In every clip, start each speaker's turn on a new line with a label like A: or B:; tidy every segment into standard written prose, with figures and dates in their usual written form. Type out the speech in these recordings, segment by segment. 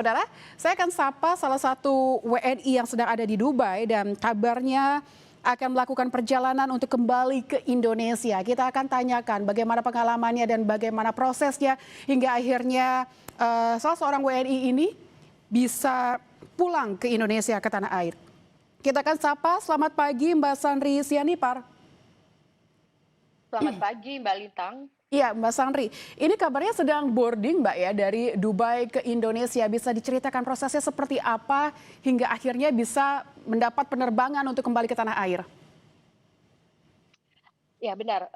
A: Saudara, saya akan sapa salah satu WNI yang sedang ada di Dubai dan kabarnya akan melakukan perjalanan untuk kembali ke Indonesia. Kita akan tanyakan bagaimana pengalamannya dan bagaimana prosesnya hingga akhirnya salah seorang WNI ini bisa pulang ke Indonesia, ke tanah air. Kita akan sapa, selamat pagi Mbak Sandri Sianipar.
B: Selamat pagi Mbak Lintang.
A: Iya, Mbak Sandri, ini kabarnya sedang boarding Mbak ya dari Dubai ke Indonesia. Bisa diceritakan prosesnya seperti apa hingga akhirnya bisa mendapat penerbangan untuk kembali ke tanah air?
B: Ya benar,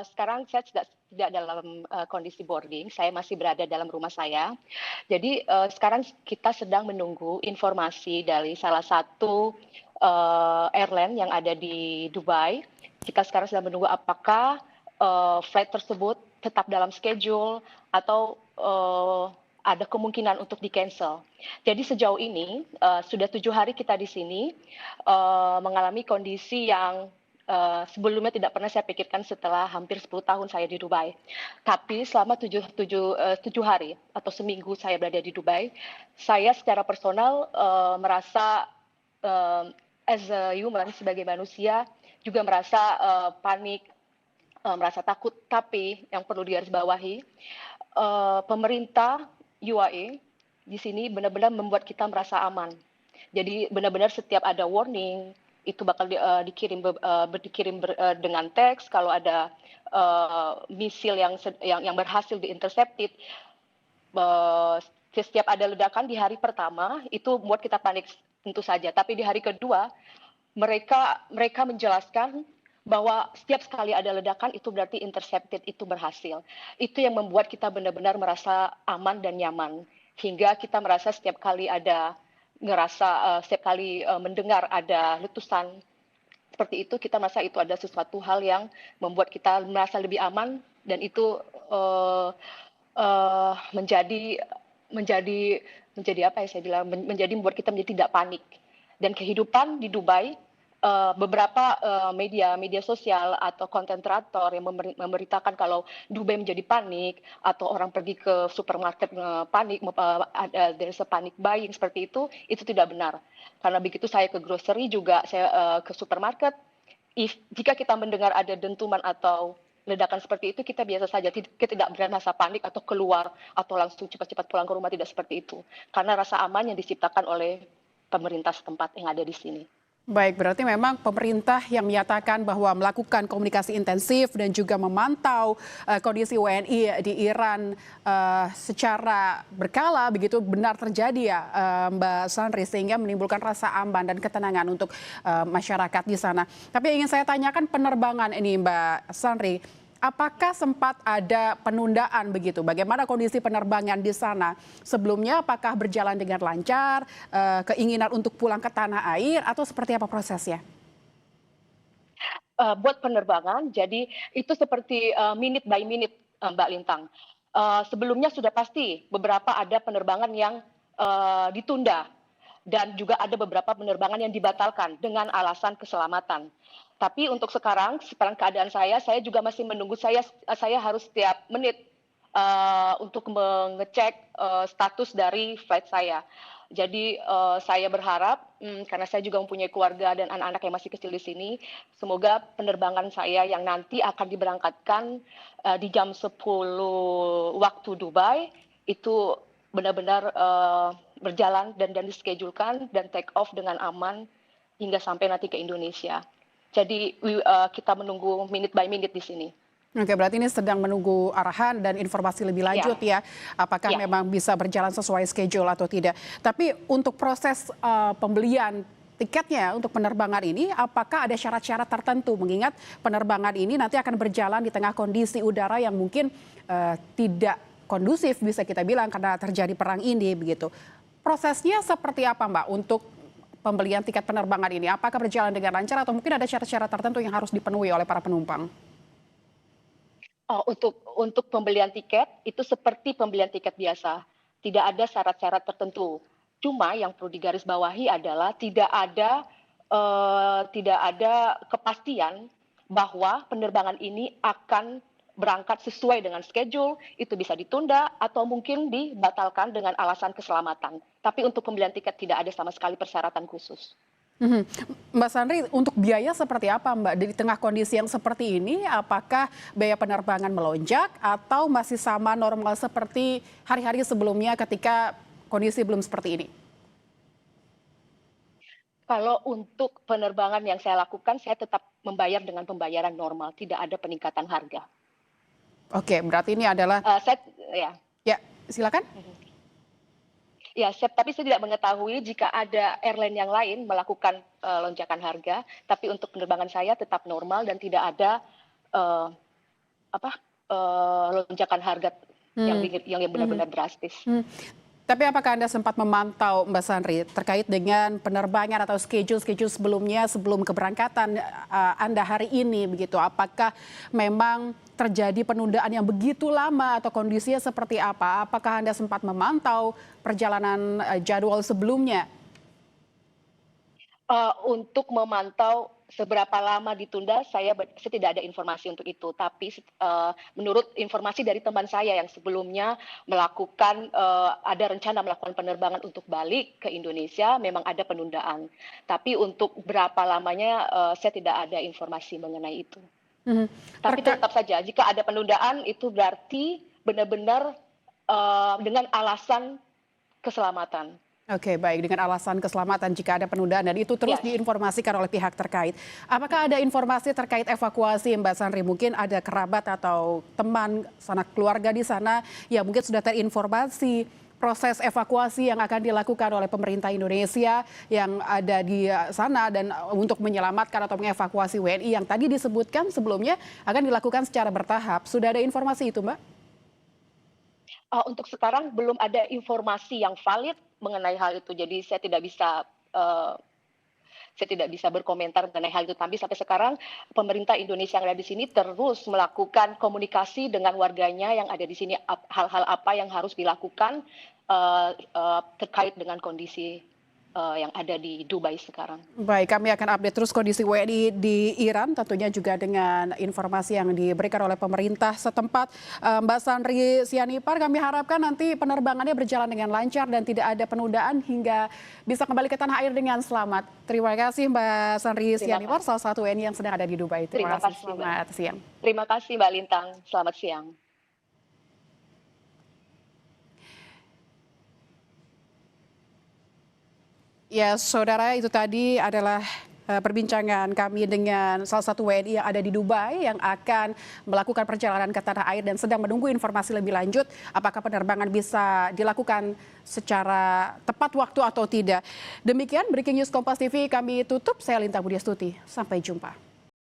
B: sekarang saya tidak dalam, kondisi boarding, saya masih berada dalam rumah saya. Jadi, sekarang kita sedang menunggu informasi dari salah satu, airline yang ada di Dubai. Kita sekarang sedang menunggu apakah, flight tersebut tetap dalam schedule atau, ada kemungkinan untuk di-cancel. Jadi sejauh ini, sudah 7 hari kita di sini, mengalami kondisi yang sebelumnya tidak pernah saya pikirkan setelah hampir 10 tahun saya di Dubai. Tapi selama 7 hari atau seminggu saya berada di Dubai, saya secara personal, merasa, as a human, sebagai manusia, juga merasa, panik, merasa takut. Tapi yang perlu digarisbawahi, pemerintah UAE di sini benar-benar membuat kita merasa aman. Jadi benar-benar setiap ada warning, itu bakal dikirim dengan teks kalau ada, misil yang berhasil di-intercepted, eee, setiap ada ledakan di hari pertama, itu membuat kita panik tentu saja. Tapi di hari kedua, mereka mereka menjelaskan bahwa setiap sekali ada ledakan itu berarti intercepted, itu berhasil. Itu yang membuat kita benar-benar merasa aman dan nyaman, hingga kita merasa setiap kali ada setiap kali, mendengar ada letusan seperti itu, kita merasa itu ada sesuatu hal yang membuat kita merasa lebih aman dan itu, eee eee, menjadi menjadi menjadi apa ya saya bilang, menjadi membuat kita menjadi tidak panik. Dan kehidupan di Dubai, beberapa, media media sosial atau konten kreator yang memberitakan kalau Dubai menjadi panik atau orang pergi ke supermarket, panik, there is a panic buying seperti itu tidak benar. Karena begitu saya ke grocery juga saya, ke supermarket, jika kita mendengar ada dentuman atau ledakan seperti itu, kita biasa saja, kita tidak merasa panik atau keluar atau langsung cepat-cepat pulang ke rumah, tidak seperti itu. Karena rasa aman yang diciptakan oleh pemerintah setempat yang ada di sini.
A: Baik, berarti memang pemerintah yang menyatakan bahwa melakukan komunikasi intensif dan juga memantau kondisi WNI di Iran secara berkala begitu benar terjadi ya Mbak Sandri sehingga menimbulkan rasa aman dan ketenangan untuk masyarakat di sana. Tapi yang ingin saya tanyakan penerbangan ini Mbak Sandri, apakah sempat ada penundaan begitu? Bagaimana kondisi penerbangan di sana? Sebelumnya apakah berjalan dengan lancar, keinginan untuk pulang ke tanah air atau seperti apa prosesnya?
B: Buat penerbangan, jadi itu seperti, minute by minute, Mbak Lintang. Sebelumnya sudah pasti beberapa ada penerbangan yang, ditunda dan juga ada beberapa penerbangan yang dibatalkan dengan alasan keselamatan. Tapi untuk sekarang keadaan saya juga masih menunggu, saya harus setiap menit, untuk mengecek, status dari flight saya. Jadi, saya berharap, karena saya juga mempunyai keluarga dan anak-anak yang masih kecil di sini, semoga penerbangan saya yang nanti akan diberangkatkan, di jam 10 waktu Dubai, itu benar-benar, berjalan dan dischedule-kan dan take off dengan aman hingga sampai nanti ke Indonesia. Jadi kita menunggu minute by minute di sini.
A: Oke, berarti ini sedang menunggu arahan dan informasi lebih lanjut
B: Ya,
A: ya, apakah
B: ya.
A: memang bisa berjalan sesuai schedule atau tidak. Tapi untuk proses pembelian tiketnya untuk penerbangan ini, apakah ada syarat-syarat tertentu? Mengingat penerbangan ini nanti akan berjalan di tengah kondisi udara yang mungkin tidak kondusif bisa kita bilang karena terjadi perang ini begitu. Prosesnya seperti apa Mbak untuk pembelian tiket penerbangan ini? Apakah berjalan dengan lancar atau mungkin ada syarat-syarat tertentu yang harus dipenuhi oleh para penumpang?
B: Oh, untuk pembelian tiket, itu seperti pembelian tiket biasa, tidak ada syarat-syarat tertentu. Cuma yang perlu digarisbawahi adalah tidak ada kepastian bahwa penerbangan ini akan, berangkat sesuai dengan schedule, itu bisa ditunda atau mungkin dibatalkan dengan alasan keselamatan. Tapi untuk pembelian tiket tidak ada sama sekali persyaratan khusus.
A: Mhm. Mbak Sandri, untuk biaya seperti apa Mbak? Di tengah kondisi yang seperti ini, apakah biaya penerbangan melonjak atau masih sama normal seperti hari-hari sebelumnya ketika kondisi belum seperti ini?
B: Kalau untuk penerbangan yang saya lakukan, saya tetap membayar dengan pembayaran normal, tidak ada peningkatan harga.
A: Oke, berarti ini adalah
B: Saya ya.
A: ya, silakan.
B: Ya, tapi saya tidak mengetahui jika ada airline yang lain melakukan, lonjakan harga, tapi untuk penerbangan saya tetap normal dan tidak ada, eee, apa, lonjakan harga
A: Hmm.
B: yang
A: Mhm.
B: benar-benar drastis.
A: Hmm. Tapi apakah Anda sempat memantau Mbak Sandri terkait dengan penerbangan atau schedule-schedule sebelumnya sebelum keberangkatan Anda hari ini begitu? Apakah memang terjadi penundaan yang begitu lama atau kondisinya seperti apa? Apakah Anda sempat memantau perjalanan jadwal sebelumnya?
B: Untuk memantau seberapa lama ditunda, saya tidak ada informasi untuk itu. Tapi menurut informasi dari teman saya yang sebelumnya melakukan, ada rencana melakukan penerbangan untuk balik ke Indonesia, memang ada penundaan. Tapi untuk berapa lamanya, saya tidak ada informasi mengenai itu.
A: Mhm.
B: Tapi
A: Terka-
B: tetap saja jika ada penundaan itu berarti benar-benar, dengan alasan keselamatan.
A: Oke, baik. Dengan alasan keselamatan jika ada penundaan dan itu terus
B: Yes.
A: diinformasikan oleh pihak terkait. Apakah ada informasi terkait evakuasi Mbak Sandri? Mungkin ada kerabat atau teman, sanak keluarga di sana yang mungkin sudah terinformasi proses evakuasi yang akan dilakukan oleh pemerintah Indonesia yang ada di sana dan untuk menyelamatkan atau mengevakuasi WNI yang tadi disebutkan sebelumnya akan dilakukan secara bertahap. Sudah ada informasi itu, Mbak?
B: Untuk sekarang belum ada informasi yang valid mengenai hal itu. Jadi eee, saya tidak bisa berkomentar mengenai hal itu. Tapi sampai sekarang pemerintah Indonesia yang ada di sini terus melakukan komunikasi dengan warganya yang ada di sini, hal-hal apa yang harus dilakukan, terkait dengan kondisi, yang ada di Dubai sekarang.
A: Baik, kami akan update terus kondisi WNI di Iran, tentunya juga dengan informasi yang diberikan oleh pemerintah setempat. Mbak Sandri Sianipar, kami harapkan nanti penerbangannya berjalan dengan lancar dan tidak ada penundaan hingga bisa kembali ke tanah air dengan selamat. Terima kasih Mbak Sandri Sianipar, salah satu WNI yang sedang ada di Dubai. Terima kasih,
B: Terima
A: selamat siang.
B: Terima kasih Mbak Lintang, selamat siang.
A: Ya, saudara, itu tadi adalah perbincangan kami dengan salah satu WNI yang ada di Dubai yang akan melakukan perjalanan ke tanah air dan sedang menunggu informasi lebih lanjut apakah penerbangan bisa dilakukan secara tepat waktu atau tidak. Demikian Breaking News Kompas TV kami tutup. Saya Linta Budiastuti. Sampai jumpa.